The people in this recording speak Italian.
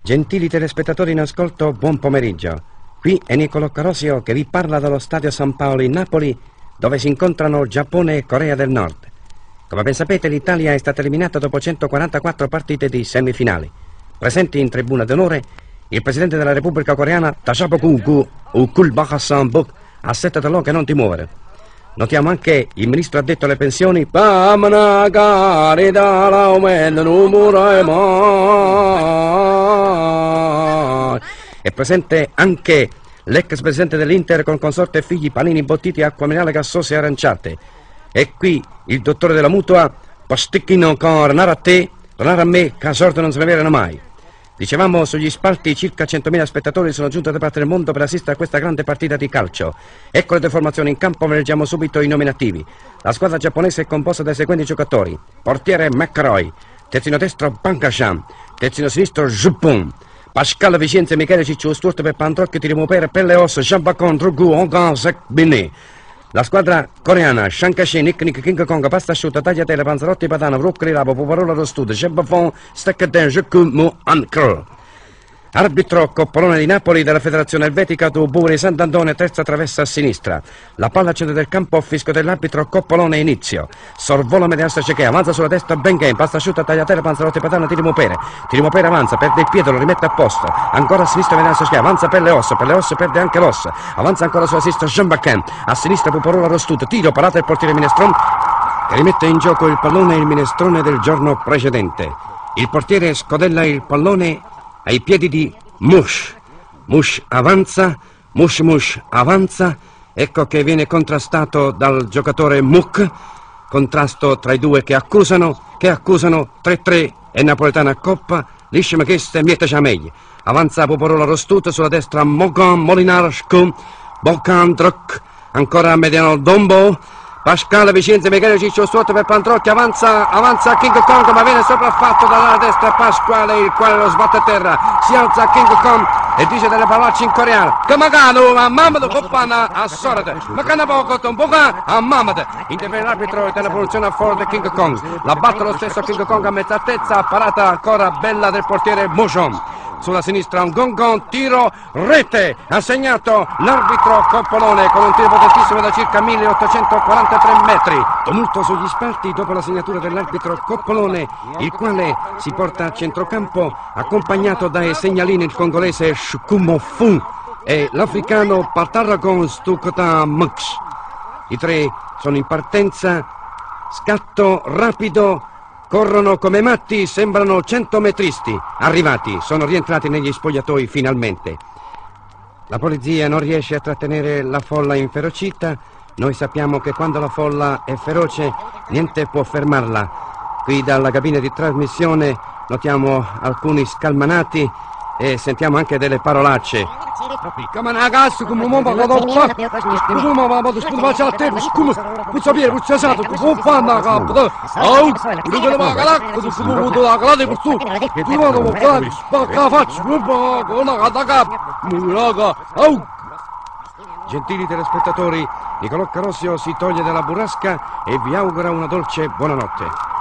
Gentili telespettatori in ascolto, buon pomeriggio. Qui è Nicolò Carosio che vi parla dallo stadio San Paolo in Napoli, dove si incontrano Giappone e Corea del Nord. Come ben sapete, l'Italia è stata eliminata dopo 144 partite di semifinali. Presenti in tribuna d'onore il presidente della Repubblica Coreana, Tachapokungu Ukulbakasambuk, a setta da che non ti muovere. Notiamo anche il ministro addetto alle pensioni, è presente anche l'ex presidente dell'Inter con consorte e figli, panini imbottiti, acqua minerale gassose e aranciate. E qui il dottore della mutua, posticchino con renare a te, renare a me, che a sorte non se ne verano mai. Dicevamo, sugli spalti circa 100.000 spettatori sono giunti da parte del mondo per assistere a questa grande partita di calcio. Ecco le due formazioni in campo, ve leggiamo subito i nominativi. La squadra giapponese è composta dai seguenti giocatori: portiere McRoy, terzino destro Bankasham, terzino sinistro Jupun, Pascal Vicenza, Michele Cicciu, Stuart per Pantrocchio, Tirimopere, Pelleos, Jean-Bacon, Drugu, Ongan, Zek, Binet. La squadra coreana: Shankashi, Nick, King Kong, pasta asciutta, tagliatelle, panzerotti, patana, broccoli, rabo, poparola, rostuto, chebafon, steak den, jecu, mu, ancro. Arbitro Coppolone di Napoli della Federazione Elvetica, Tuburi, Sant'Antone, terza traversa a sinistra. La palla al centro del campo, fischio dell'arbitro Coppolone, inizio. Sorvolo mediastra Cechè, avanza sulla destra Bengen, pasta asciutta, tagliatelle, panzerotti, patana, Tirimopere. Tirimopere avanza, perde il piede, lo rimette a posto. Ancora a sinistra mediastra Cechè, avanza per le ossa perde anche l'ossa. Avanza ancora sulla sinistra Jean-Bacquin, a sinistra Puparola Rostuto, tiro, parata il portiere Minestron, che rimette in gioco il pallone e il minestrone del giorno precedente. Il portiere scodella il pallone ai piedi di Mush. Mush avanza, Mush avanza, ecco che viene contrastato dal giocatore Muk, contrasto tra i due che accusano 3-3 e Napoletana a coppa, lisce cheste miete ciamegli. Avanza Poporola Rostuto, sulla destra Mogan Molinar Shkum, Bocan Druk, ancora a mediano Dombo, Pascal Vicenza, Michele Ciccio, Stuart per Pantrocchio, avanza King Kong, ma viene sopraffatto dalla destra Pasquale, il quale lo sbatte a terra. Si alza King Kong e dice delle parolacce in coreano: Kamagano, Mamad, Coppana, Assorate, Macana Poco, Tomboga, Mamad. Interviene l'arbitro e dà la produzione a favore di King Kong. La batte lo stesso King Kong a mezza altezza, parata ancora bella del portiere Mojon. Sulla sinistra un gongon, tiro, rete, ha segnato l'arbitro Coppolone con un tiro potentissimo da circa 1843 metri. Tumulto sugli spalti dopo la segnatura dell'arbitro Coppolone, il quale si porta a centrocampo accompagnato dai segnalini il congolese Shkumo Fun e l'africano Partaragon Stukota Mux. I tre sono in partenza, scatto rapido. Corrono come matti, sembrano 100 metristi. Arrivati, sono rientrati negli spogliatoi finalmente. La polizia non riesce a trattenere la folla inferocita. Noi sappiamo che quando la folla è feroce, niente può fermarla. Qui dalla cabina di trasmissione notiamo alcuni scalmanati e sentiamo anche delle parolacce. Gentili telespettatori, Nicolò Carosio si toglie dalla burrasca e vi augura una dolce buonanotte.